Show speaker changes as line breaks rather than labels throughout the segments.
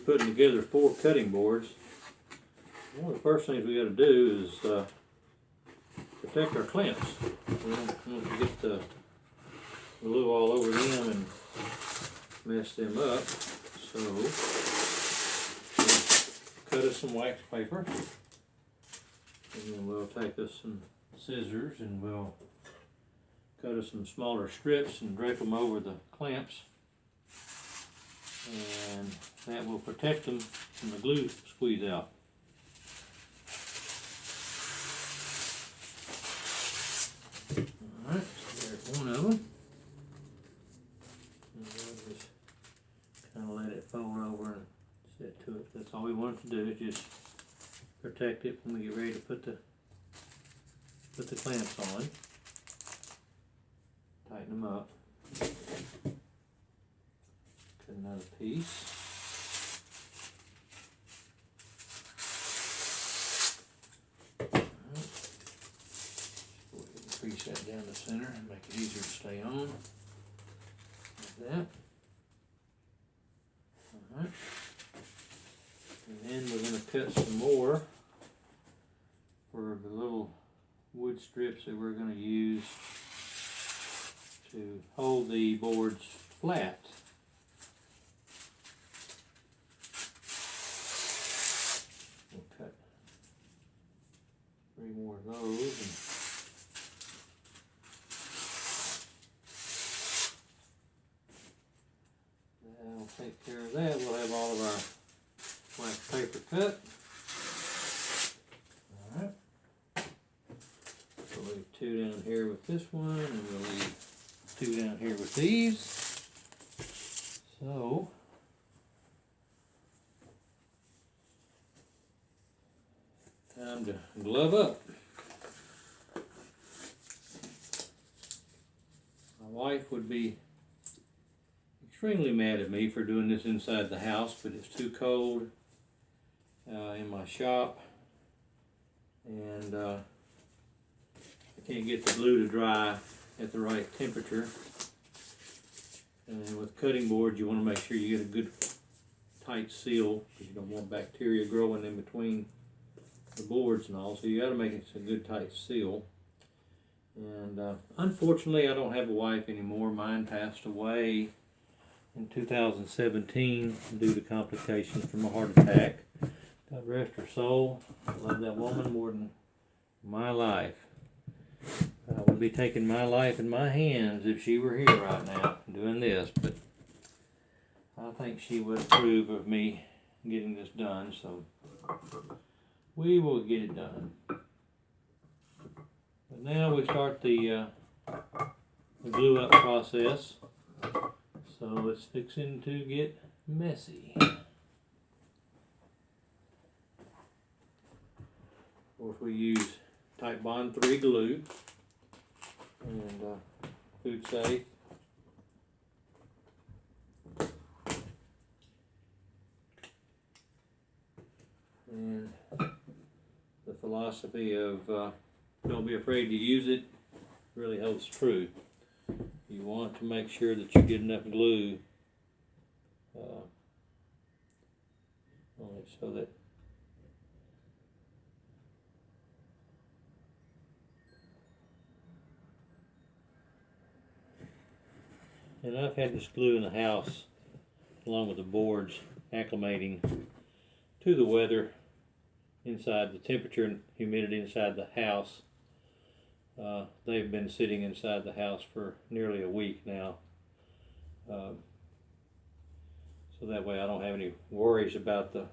putting together 4 cutting boards, one of the first things we got to do is protect our clamps. We don't want to get the glue all over them and mess them up. So cut us some wax paper, and then we'll take us some scissors and we'll cut us some smaller strips and drape them over the clamps, and that will protect them from the glue squeeze out. Alright, so there's one of them. And we'll just kind of let it fold over and set to it. That's all we want it to do, is just protect it when we get ready to put the clamps on. Tighten them up. Cut another piece. Alright. Go ahead and crease that down the center and make it easier to stay on. Like that. Alright. And then we're going to cut some more for the little wood strips that we're going to use to hold the boards flat. We'll cut 3 more of those, and that'll take care of that. We'll have all of our wax paper cut. Alright. We'll leave 2 down here with this one, and we'll leave 2 down here with these. So time to glove up. My wife would be extremely mad at me for doing this inside the house, but it's too cold in my shop, and I can't get the glue to dry at the right temperature. And with cutting boards, you want to make sure you get a good tight seal, because you don't want bacteria growing in between the boards and all. So you got to make it a good tight seal. And unfortunately, I don't have a wife anymore. Mine passed away in 2017 due to complications from a heart attack. God rest her soul. I love that woman more than my life. I would be taking my life in my hands if she were here right now doing this, but I think she would approve of me getting this done, so we will get it done. But now we start the glue up process, so it's fixing to get messy. Of course, we use Titebond 3 glue and Food Safe. And the philosophy of don't be afraid to use it really holds true. You want to make sure that you get enough glue on it so that and I've had this glue in the house along with the boards acclimating to the weather inside, the temperature and humidity inside the house. They've been sitting inside the house for nearly a week now. So that way I don't have any worries about the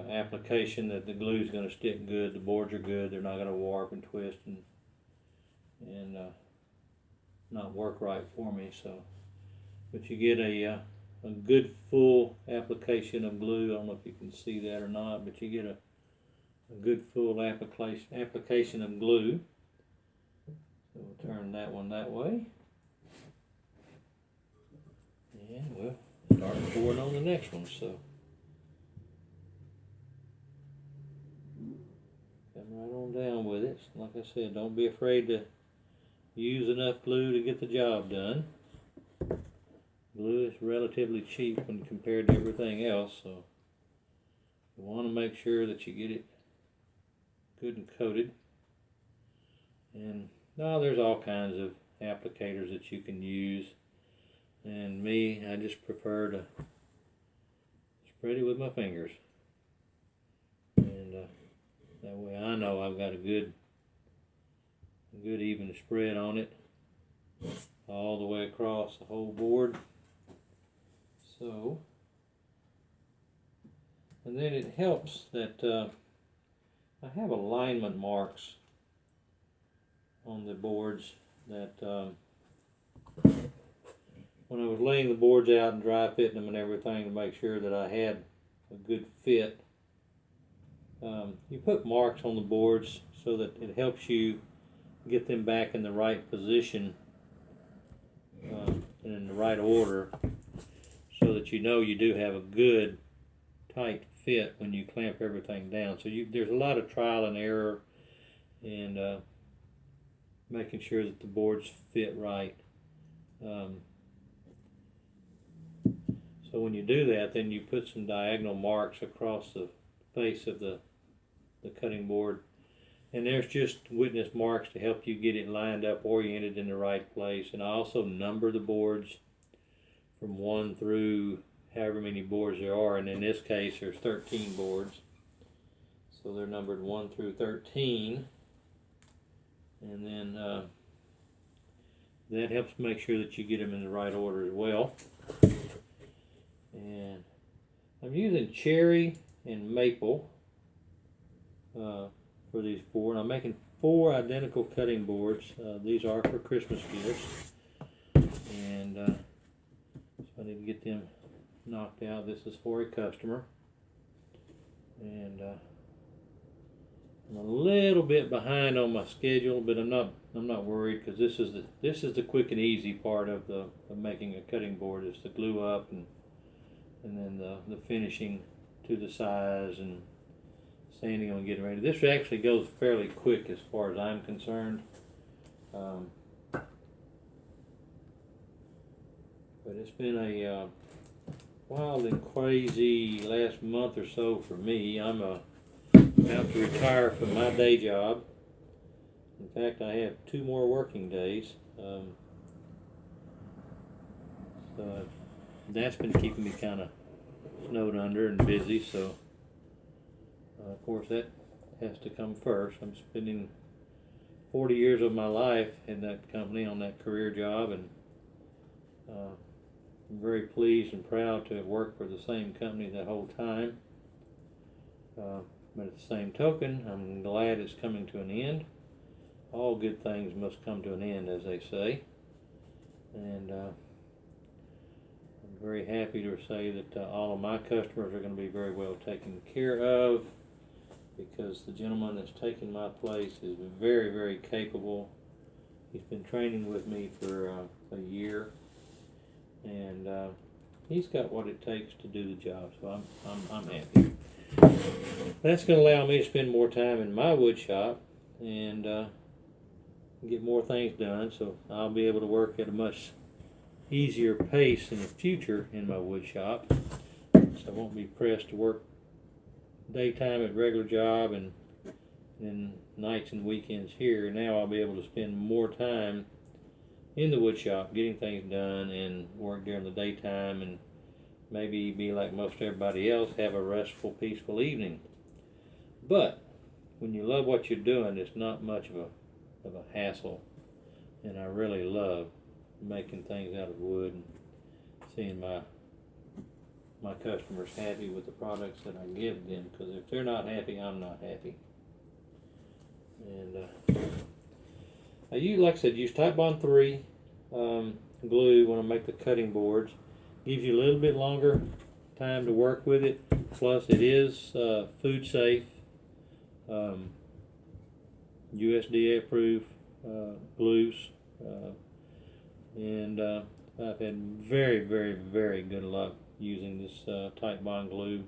application, that the glue is going to stick good, the boards are good, they're not going to warp and twist and not work right for me. So, but you get a good full application of glue. I don't know if you can see that or not, but you get a good full application of glue. So we'll turn that one that way, and we'll start pouring on the next one. So come right on down with it. Like I said, don't be afraid to use enough glue to get the job done. glue is relatively cheap when compared to everything else, so you want to make sure that you get it good and coated. And now there's all kinds of applicators that you can use, and I just prefer to spread it with my fingers, and that way I know I've got a good even spread on it all the way across the whole board. So, and then it helps that I have alignment marks on the boards that when I was laying the boards out and dry fitting them and everything to make sure that I had a good fit, you put marks on the boards so that it helps you get them back in the right position and in the right order, so that you know you do have a good tight fit when you clamp everything down. So there's a lot of trial and error and making sure that the boards fit right. So when you do that, then you put some diagonal marks across the face of the cutting board, and there's just witness marks to help you get it lined up, oriented in the right place. And I also number the boards from 1 through however many boards there are, and in this case there's 13 boards, so they're numbered 1 through 13, and then that helps make sure that you get them in the right order as well. And I'm using cherry and maple for these 4, and I'm making 4 identical cutting boards. These are for Christmas gifts, and so I need to get them knocked out. This is for a customer, and I'm a little bit behind on my schedule, but I'm not worried, because this is the quick and easy part of making a cutting board, is to glue up and then the finishing to the size and sanding on getting ready. This actually goes fairly quick as far as I'm concerned, but it's been a wild and crazy last month or so for me. I'm about to retire from my day job. In fact, I have 2 more working days. So that's been keeping me kind of snowed under and busy, so of course that has to come first. I'm spending 40 years of my life in that company, on that career job, and I'm very pleased and proud to have worked for the same company that whole time. But at the same token, I'm glad it's coming to an end. All good things must come to an end, as they say. And I'm very happy to say that all of my customers are going to be very well taken care of, because the gentleman that's taking my place is very, very capable. He's been training with me for a year, and he's got what it takes to do the job, so I'm happy. That's going to allow me to spend more time in my wood shop and get more things done, so I'll be able to work at a much easier pace in the future in my wood shop. So I won't be pressed to work daytime at regular job and then nights and weekends here. Now I'll be able to spend more time in the wood shop getting things done and work during the daytime, and maybe be like most everybody else, have a restful, peaceful evening. But when you love what you're doing, it's not much of a hassle, and I really love making things out of wood and seeing my customers happy with the products that I give them, because if they're not happy, I'm not happy. And like I said, use Titebond 3 glue when I make the cutting boards. Gives you a little bit longer time to work with it. Plus, it is food safe, USDA approved glues, and I've had very, very, very good luck using this Titebond glue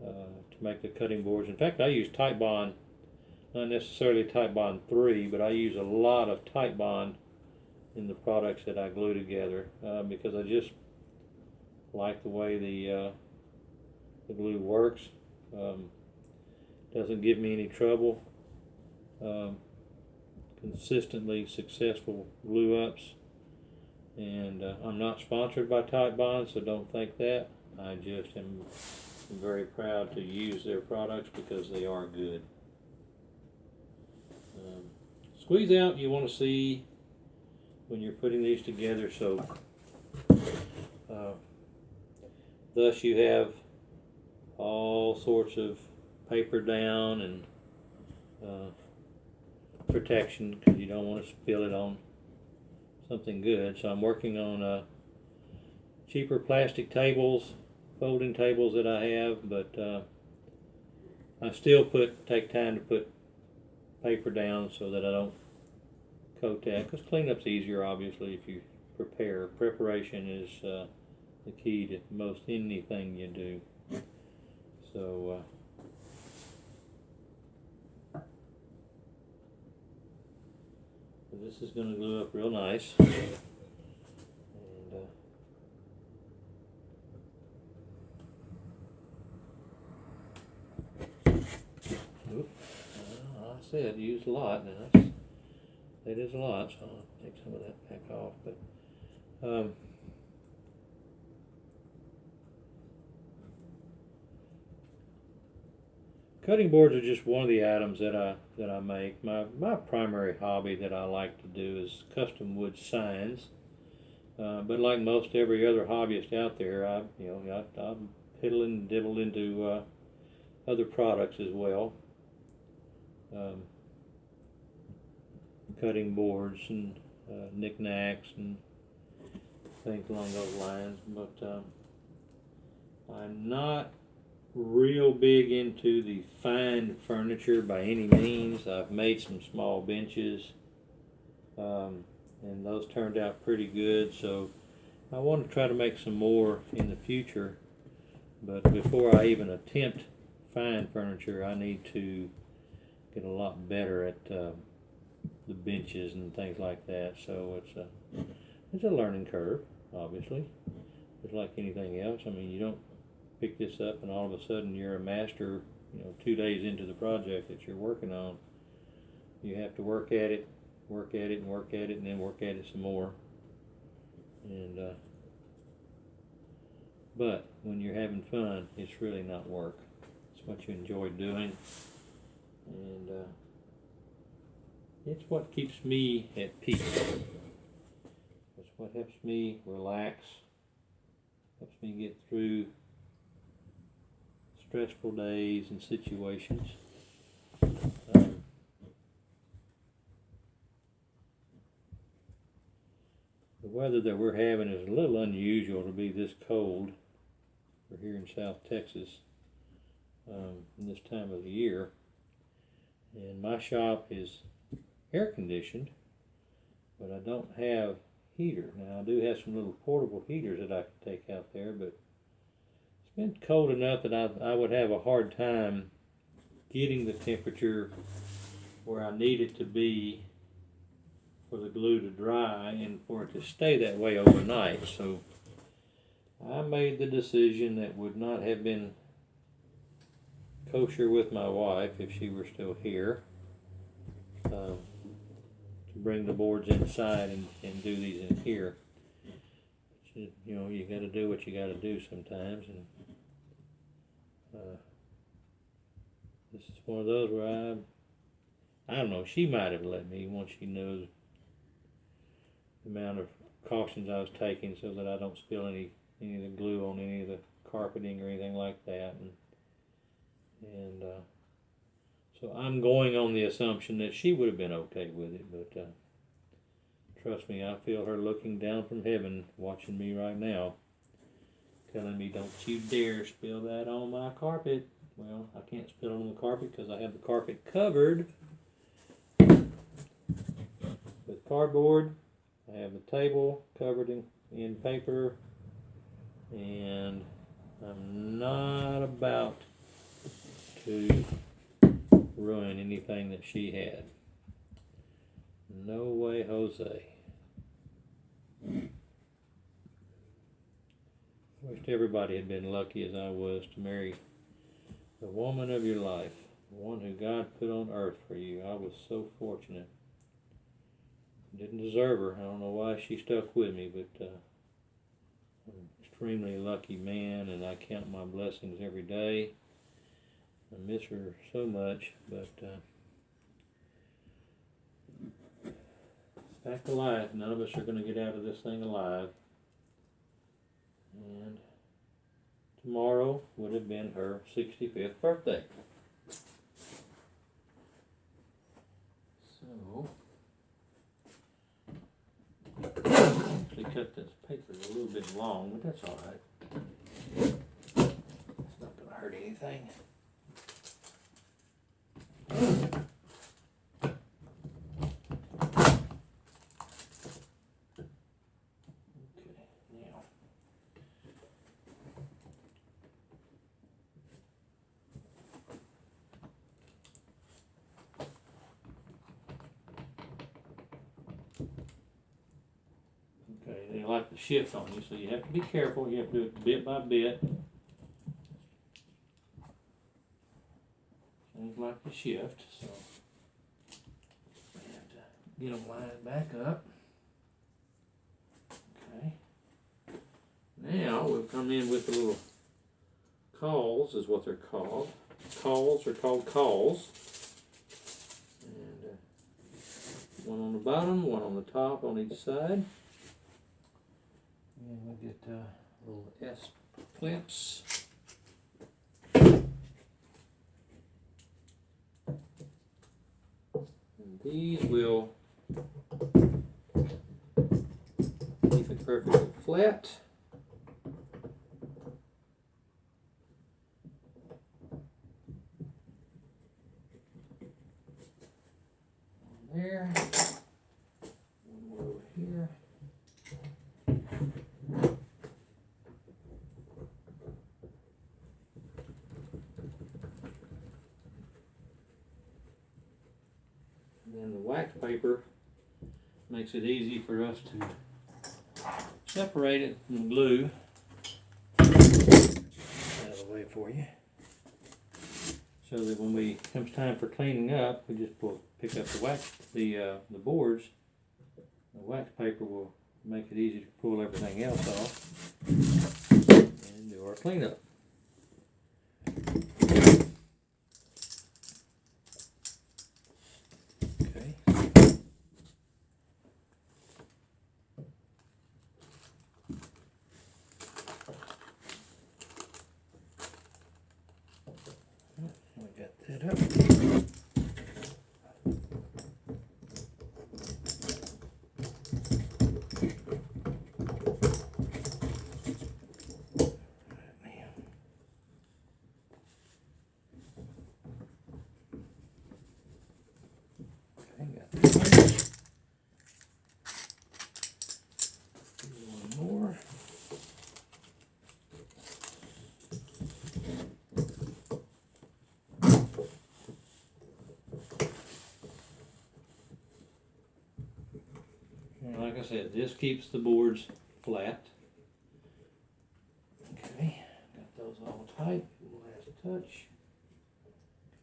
to make the cutting boards. In fact, I use Titebond, not necessarily Titebond 3, but I use a lot of Titebond in the products that I glue together, because like the way the glue works. Doesn't give me any trouble. Consistently successful glue ups. And I'm not sponsored by Titebond, so don't think that. I just am very proud to use their products because they are good. Squeeze out, you want to see when you're putting these together, so thus you have all sorts of paper down and protection, because you don't want to spill it on something good. So I'm working on cheaper plastic tables, folding tables that I have, but I still take time to put paper down so that I don't coat that, because cleanup's easier obviously if you prepare. Preparation is the key to most anything you do. So this is going to glue up real nice. And I said use a lot. Now that is a lot, so I'll take some of that back off. But cutting boards are just one of the items that I make. My primary hobby that I like to do is custom wood signs. But like most every other hobbyist out there, I piddle and diddle into other products as well. Cutting boards and knickknacks and things along those lines. But I'm not real big into the fine furniture by any means. I've made some small benches, and those turned out pretty good, so I want to try to make some more in the future. But before I even attempt fine furniture, I need to get a lot better at the benches and things like that. So it's a learning curve, obviously, just like anything else. I mean, you don't pick this up and all of a sudden you're a master, 2 days into the project that you're working on. You have to work at it, and then work at it some more. And but when you're having fun, it's really not work. It's what you enjoy doing, and it's what keeps me at peace. It's what helps me relax, helps me get through stressful days and situations. The weather that we're having is a little unusual to be this cold. We're here in South Texas in this time of the year, and my shop is air conditioned, but I don't have heater. Now I do have some little portable heaters that I can take out there, but it's been cold enough that I would have a hard time getting the temperature where I need it to be for the glue to dry and for it to stay that way overnight. So I made the decision that would not have been kosher with my wife if she were still here, to bring the boards inside and do these in here. You got to do what you got to do sometimes, and this is one of those where I don't know, she might have let me once she knows the amount of cautions I was taking so that I don't spill any of the glue on any of the carpeting or anything like that, and so I'm going on the assumption that she would have been okay with it, but trust me, I feel her looking down from heaven watching me right now, telling me, don't you dare spill that on my carpet. Well, I can't spill it on the carpet because I have the carpet covered with cardboard. I have the table covered in paper, and I'm not about to ruin anything that she had. No way, Jose. Wish everybody had been lucky as I was to marry the woman of your life, the one who God put on earth for you. I was so fortunate. Didn't deserve her. I don't know why she stuck with me, but I'm an extremely lucky man, and I count my blessings every day. I miss her so much, but back to life. None of us are going to get out of this thing alive. And tomorrow would have been her 65th birthday. So, actually cut this paper a little bit long, but that's all right. It's not going to hurt anything. They like to shift on you, so you have to be careful. You have to do it bit by bit. Things like to shift, so we have to get them lined back up. Okay. Now we'll come in with the little cauls, is what they're called. Cauls are called cauls. And one on the bottom, one on the top on each side. And we'll get little S clips. And these will keep it perfectly flat. There. One more over here. And the wax paper makes it easy for us to separate it from the glue. Out of the way for you. So that when it comes time for cleaning up, we just pick up the wax, the boards. The wax paper will make it easy to pull everything else off and do our cleanup. Okay. We got that up. One more. And like I said, this keeps the boards flat. Okay, got those all tight. Last touch.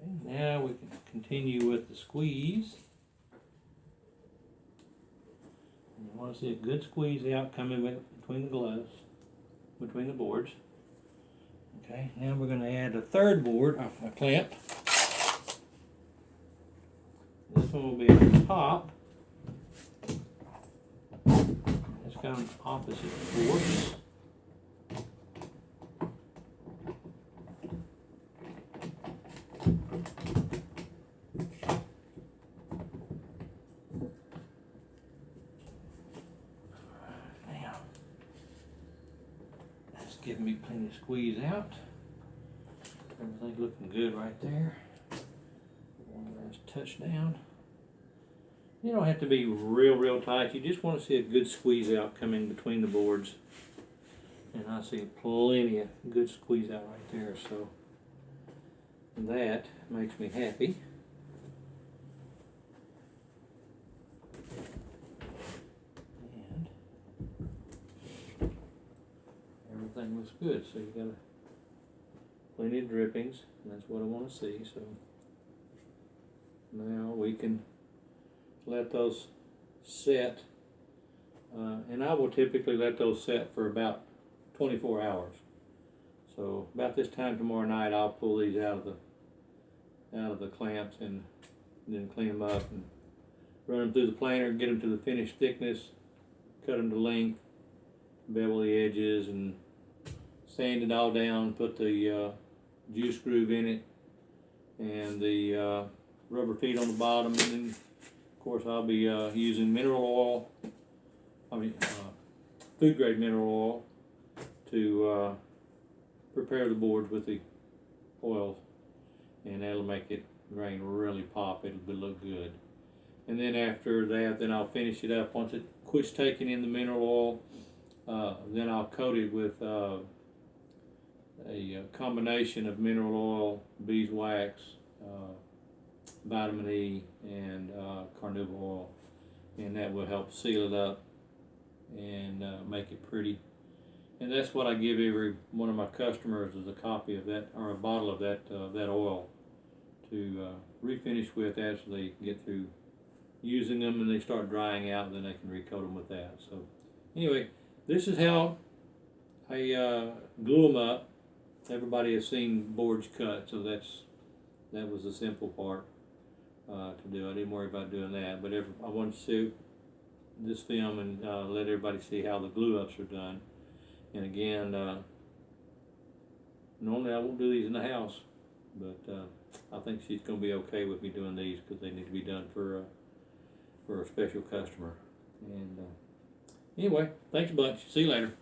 Okay, now we can continue with the squeeze. You want to see a good squeeze out coming between the gloves, between the boards. Okay, now we're going to add a third board, a clamp. This one will be at the top. It's got an opposite force. Giving me plenty of squeeze out. Everything's looking good right there. One last touch down. You don't have to be real tight. You just want to see a good squeeze out coming between the boards. And I see plenty of good squeeze out right there. So that makes me happy. everything looks good. So you got plenty of drippings, and that's what I want to see. So now we can let those set, and I will typically let those set for about 24 hours. So about this time tomorrow night, I'll pull these out of the clamps and then clean them up and run them through the planer, get them to the finished thickness, cut them to length, bevel the edges, and sand it all down. Put the juice groove in it and the rubber feet on the bottom, and then of course I'll be using mineral oil. Food grade mineral oil to prepare the boards with the oils, and that'll make it grain really pop. It'll look good. And then after that, then I'll finish it up. Once it quits taking in the mineral oil, then I'll coat it with a combination of mineral oil, beeswax, vitamin E, and carnauba oil, and that will help seal it up and make it pretty. And that's what I give every one of my customers, is a copy of that, or a bottle of that oil to refinish with after they get through using them and they start drying out, and then they can recoat them with that. So anyway, this is how I glue them up. Everybody has seen boards cut, so that was the simple part to do. I didn't worry about doing that, but I wanted to see this film and let everybody see how the glue ups are done. And again, normally I won't do these in the house, but I think she's going to be okay with me doing these because they need to be done for a special customer. And anyway, thanks a bunch. See you later.